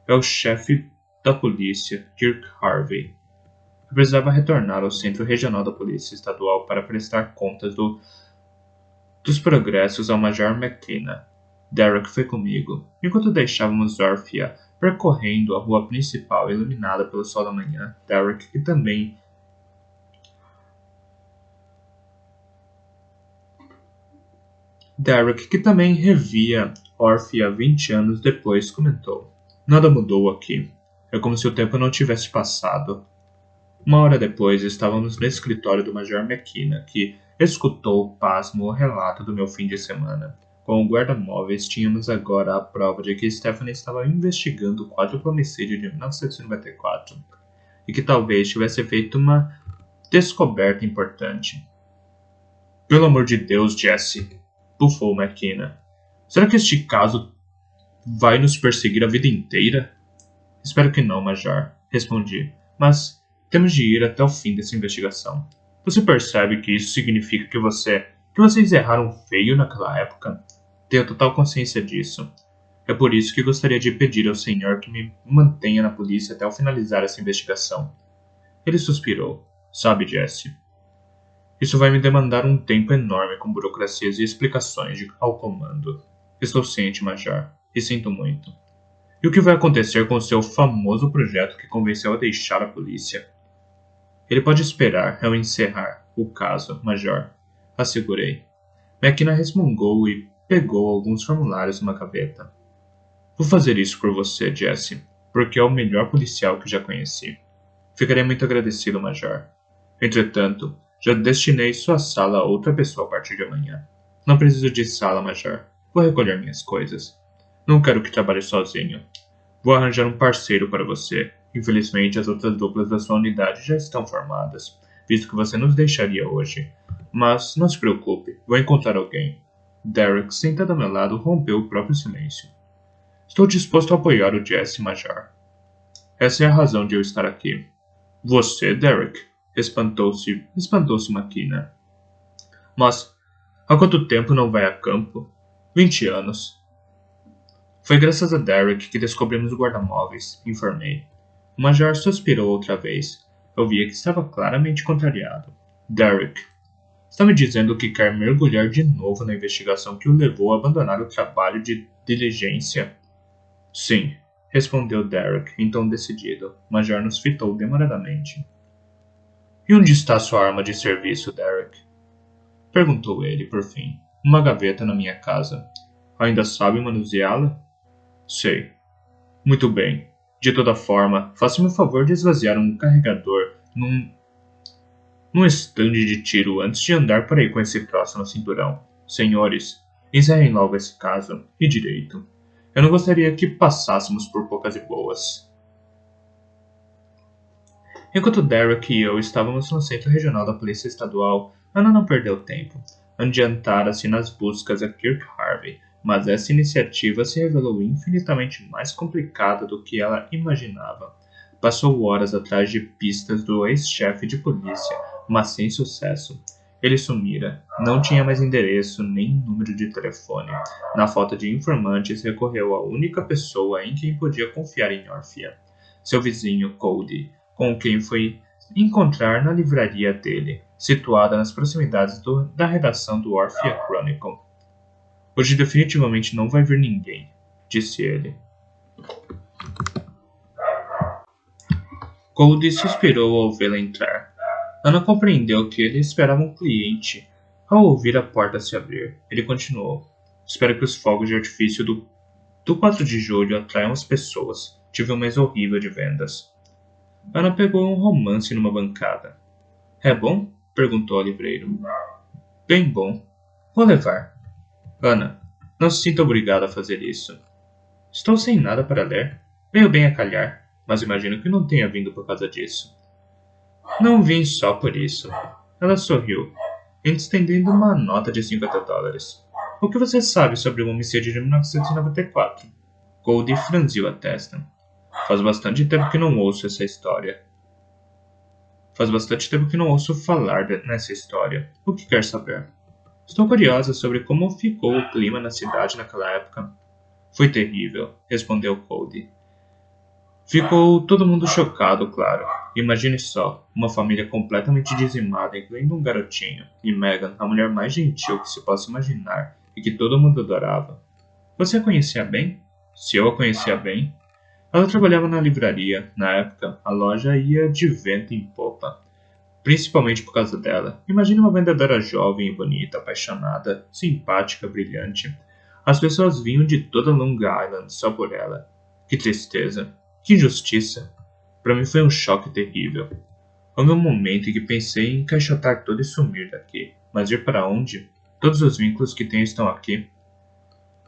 Speaker 1: É o chefe da polícia, Dirk Harvey. Eu precisava retornar ao Centro Regional da Polícia Estadual para prestar contas dos progressos ao Major McKenna. Derek foi comigo, enquanto deixávamos Orphea percorrendo a rua principal iluminada pelo sol da manhã. Derek, que também revia Orphea 20 anos depois, comentou. Nada mudou aqui. É como se o tempo não tivesse passado. Uma hora depois, estávamos no escritório do Major McKenna, que escutou pasmo o relato do meu fim de semana. Com o guarda-móveis, tínhamos agora a prova de que Stephanie estava investigando o quádruplo homicídio de 1994 e que talvez tivesse feito uma descoberta importante. Pelo amor de Deus, Jesse, bufou McKenna. Será que este caso vai nos perseguir a vida inteira? Espero que não, Major, respondi, mas temos de ir até o fim dessa investigação. Você percebe que isso significa que vocês erraram feio naquela época? Tenho total consciência disso. É por isso que gostaria de pedir ao senhor que me mantenha na polícia até ao finalizar essa investigação. Ele suspirou. Sabe, Jesse, isso vai me demandar um tempo enorme com burocracias e explicações ao comando. Estou ciente, Major, e sinto muito. E o que vai acontecer com o seu famoso projeto que convenceu a deixar a polícia? Ele pode esperar eu encerrar o caso, Major, assegurei. McKenna resmungou e pegou alguns formulários numa gaveta. Vou fazer isso por você, Jesse, porque é o melhor policial que já conheci. Ficarei muito agradecido, Major. Entretanto, já destinei sua sala a outra pessoa a partir de amanhã. Não preciso de sala, Major. Vou recolher minhas coisas. Não quero que trabalhe sozinho. Vou arranjar um parceiro para você. Infelizmente, as outras duplas da sua unidade já estão formadas, visto que você nos deixaria hoje. Mas não se preocupe, vou encontrar alguém. Derek, sentado ao meu lado, rompeu o próprio silêncio. Estou disposto a apoiar o Jesse, Major. Essa é a razão de eu estar aqui. Você, Derek? Espantou-se McKenna. Mas, há quanto tempo não vai a campo? 20 anos. Foi graças a Derek que descobrimos o guarda-móveis, informei. O Major suspirou outra vez. Eu via que estava claramente contrariado. Derek, está me dizendo que quer mergulhar de novo na investigação que o levou a abandonar o trabalho de diligência? Sim, respondeu Derek em tom decidido. O Major nos fitou demoradamente. E onde está sua arma de serviço, Derek? Perguntou ele, por fim. Uma gaveta na minha casa. Ainda sabe manuseá-la? Sei. Muito bem. De toda forma, faça-me o favor de esvaziar um carregador num estande de tiro antes de andar por aí com esse troço no cinturão. Senhores, encerrem logo esse caso, e direito. Eu não gostaria que passássemos por poucas e boas. Enquanto Derek e eu estávamos no centro regional da Polícia Estadual, Ana não perdeu tempo. Adiantara-se nas buscas a Kirk Harvey, mas essa iniciativa se revelou infinitamente mais complicada do que ela imaginava. Passou horas atrás de pistas do ex-chefe de polícia, mas sem sucesso. Ele sumira, não tinha mais endereço nem número de telefone. Na falta de informantes, recorreu à única pessoa em quem podia confiar em Orphea, seu vizinho Cody, com quem foi encontrar na livraria dele, situada nas proximidades da redação do Orphea Chronicle. Hoje definitivamente não vai vir ninguém, disse ele. Cody suspirou ao vê-la entrar. Ana compreendeu que ele esperava um cliente. Ao ouvir a porta se abrir, ele continuou. Espero que os fogos de artifício do 4 de julho atraiam as pessoas. Tive um mês horrível de vendas. Ana pegou um romance numa bancada. É bom? Perguntou ao livreiro. Bem bom. Vou levar. Ana, não se sinta obrigada a fazer isso. Estou sem nada para ler. Veio bem a calhar, mas imagino que não tenha vindo por causa disso. Não vim só por isso. Ela sorriu, estendendo uma nota de $50. O que você sabe sobre o homicídio de 1994? Goldie franziu a testa. Faz bastante tempo que não ouço essa história. Faz bastante tempo que não ouço falar nessa história. O que quer saber? Estou curiosa sobre como ficou o clima na cidade naquela época. Foi terrível, respondeu Cody. Ficou todo mundo chocado, claro. Imagine só, uma família completamente dizimada, incluindo um garotinho, e Megan, a mulher mais gentil que se possa imaginar e que todo mundo adorava. Você a conhecia bem? Se eu a conhecia bem? Ela trabalhava na livraria. Na época, a loja ia de vento em popa. Principalmente por causa dela. Imagine uma vendedora jovem e bonita, apaixonada, simpática, brilhante. As pessoas vinham de toda Long Island só por ela. Que tristeza. Que injustiça. Para mim foi um choque terrível. Houve um momento em que pensei em encaixotar tudo e sumir daqui. Mas ir para onde? Todos os vínculos que tenho estão aqui.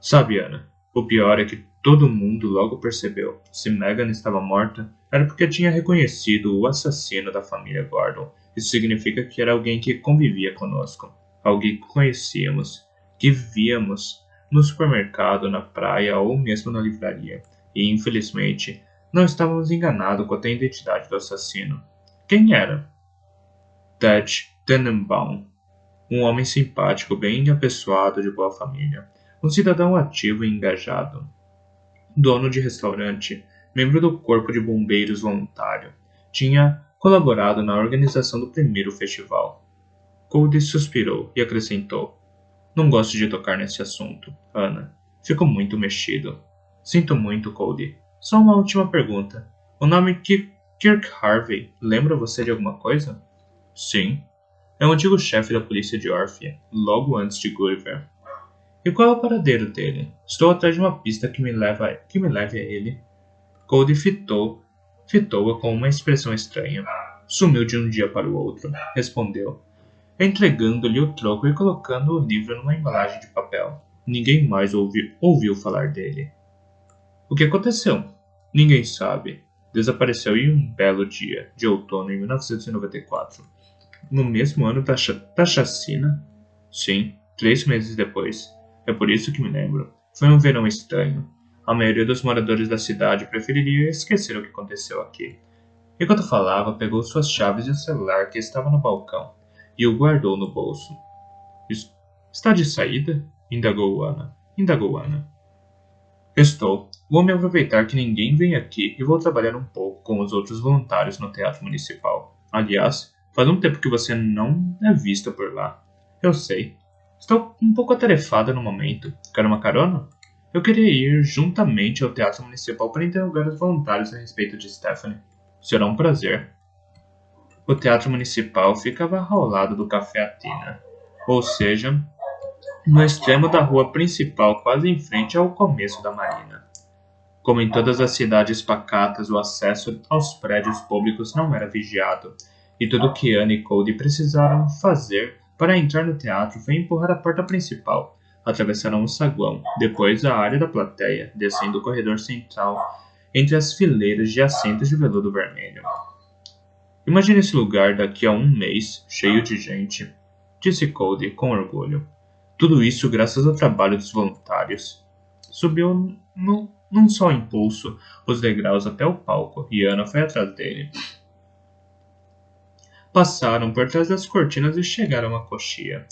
Speaker 1: Sabe, Ana, o pior é que todo mundo logo percebeu. Se Megan estava morta, era porque tinha reconhecido o assassino da família Gordon. Isso significa que era alguém que convivia conosco. Alguém que conhecíamos, que víamos no supermercado, na praia ou mesmo na livraria. E, infelizmente, não estávamos enganados quanto à identidade do assassino. Quem era? Ted Tenenbaum. Um homem simpático, bem apessoado, de boa família. Um cidadão ativo e engajado. Dono de restaurante, membro do corpo de bombeiros voluntário. Tinha colaborado na organização do primeiro festival. Cody suspirou e acrescentou. Não gosto de tocar nesse assunto, Ana. Fico muito mexido. Sinto muito, Cody. Só uma última pergunta. O nome Kirk Harvey lembra você de alguma coisa? Sim. É o antigo chefe da polícia de Orphea, logo antes de Gulliver. E qual é o paradeiro dele? Estou atrás de uma pista que me leve a ele. Cody fitou-a com uma expressão estranha. Sumiu de um dia para o outro, respondeu, entregando-lhe o troco e colocando o livro numa embalagem de papel. Ninguém mais ouviu falar dele. O que aconteceu? Ninguém sabe. Desapareceu em um belo dia, de outono em 1994. No mesmo ano da chacina? Sim, 3 meses depois. É por isso que me lembro. Foi um verão estranho. A maioria dos moradores da cidade preferiria esquecer o que aconteceu aqui. Enquanto falava, pegou suas chaves e o celular que estava no balcão e o guardou no bolso. Está de saída? Indagou Ana. Estou. Vou me aproveitar que ninguém vem aqui e vou trabalhar um pouco com os outros voluntários no teatro municipal. Aliás, faz um tempo que você não é vista por lá. Eu sei. Estou um pouco atarefada no momento. Quer uma carona? Eu queria ir juntamente ao Teatro Municipal para interrogar os voluntários a respeito de Stephanie. Será um prazer. O Teatro Municipal ficava ao lado do Café Athena, ou seja, no extremo da rua principal, quase em frente ao começo da marina. Como em todas as cidades pacatas, o acesso aos prédios públicos não era vigiado, e tudo o que Anne e Cody precisaram fazer para entrar no teatro foi empurrar a porta principal. Atravessaram o saguão, depois a área da plateia, descendo o corredor central entre as fileiras de assentos de veludo vermelho. Imagine esse lugar daqui a um mês, cheio de gente, disse Cody com orgulho. Tudo isso graças ao trabalho dos voluntários. Subiu num só impulso os degraus até o palco e Ana foi atrás dele. Passaram por trás das cortinas e chegaram à coxia.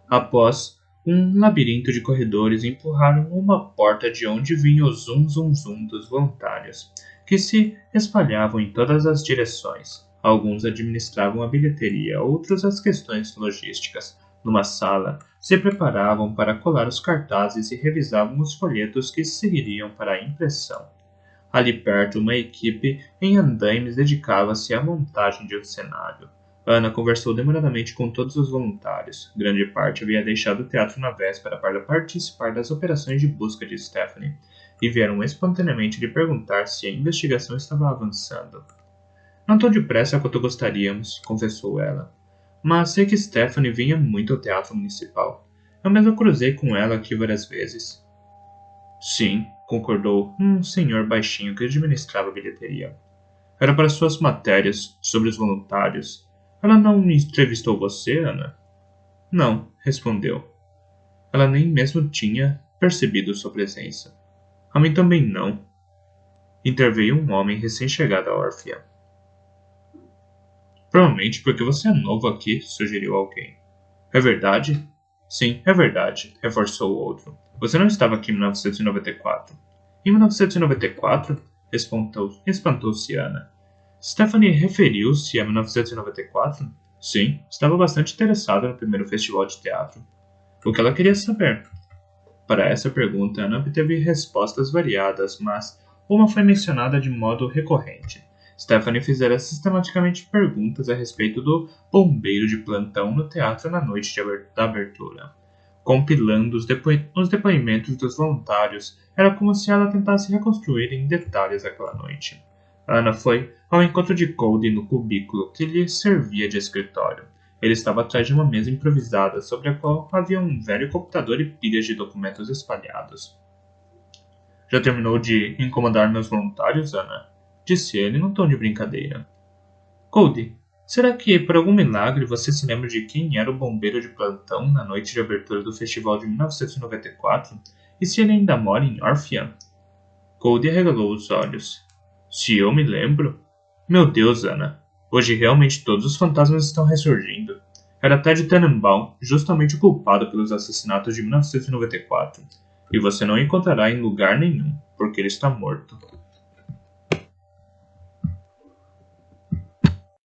Speaker 1: Após um labirinto de corredores, empurraram uma porta de onde vinha o zum zum zum dos voluntários, que se espalhavam em todas as direções. Alguns administravam a bilheteria, outros as questões logísticas. Numa sala, se preparavam para colar os cartazes e revisavam os folhetos que seguiriam para a impressão. Ali perto, uma equipe em andaimes dedicava-se à montagem de um cenário. Ana conversou demoradamente com todos os voluntários. Grande parte havia deixado o teatro na véspera para participar das operações de busca de Stephanie, e vieram espontaneamente lhe perguntar se a investigação estava avançando. Não tão depressa quanto gostaríamos, confessou ela. Mas sei que Stephanie vinha muito ao teatro municipal. Eu mesmo cruzei com ela aqui várias vezes. Sim, concordou um senhor baixinho que administrava a bilheteria. Era para suas matérias sobre os voluntários. Ela não entrevistou você, Ana? Não, respondeu. Ela nem mesmo tinha percebido sua presença. A mim também não. Interveio um homem recém-chegado à Órfia. Provavelmente porque você é novo aqui, sugeriu alguém. É verdade? Sim, é verdade, reforçou o outro. Você não estava aqui em 1994. Em 1994? Espantou-se Ana. Stephanie referiu-se a 1994? Sim, estava bastante interessada no primeiro festival de teatro. O que ela queria saber? Para essa pergunta, Ana obteve respostas variadas, mas uma foi mencionada de modo recorrente. Stephanie fizera sistematicamente perguntas a respeito do bombeiro de plantão no teatro na noite da abertura. Compilando os depoimentos dos voluntários, era como se ela tentasse reconstruir em detalhes aquela noite. Ana foi ao encontro de Cody no cubículo que lhe servia de escritório. Ele estava atrás de uma mesa improvisada, sobre a qual havia um velho computador e pilhas de documentos espalhados. Já terminou de incomodar meus voluntários, Ana? Disse ele num tom de brincadeira. Cody, será que por algum milagre você se lembra de quem era o bombeiro de plantão na noite de abertura do festival de 1994? E se ele ainda mora em Orpheum? Cody arregalou os olhos. Se eu me lembro? Meu Deus, Ana. Hoje realmente todos os fantasmas estão ressurgindo. Era Ted Tannenbaum, justamente o culpado pelos assassinatos de 1994. E você não o encontrará em lugar nenhum, porque ele está morto.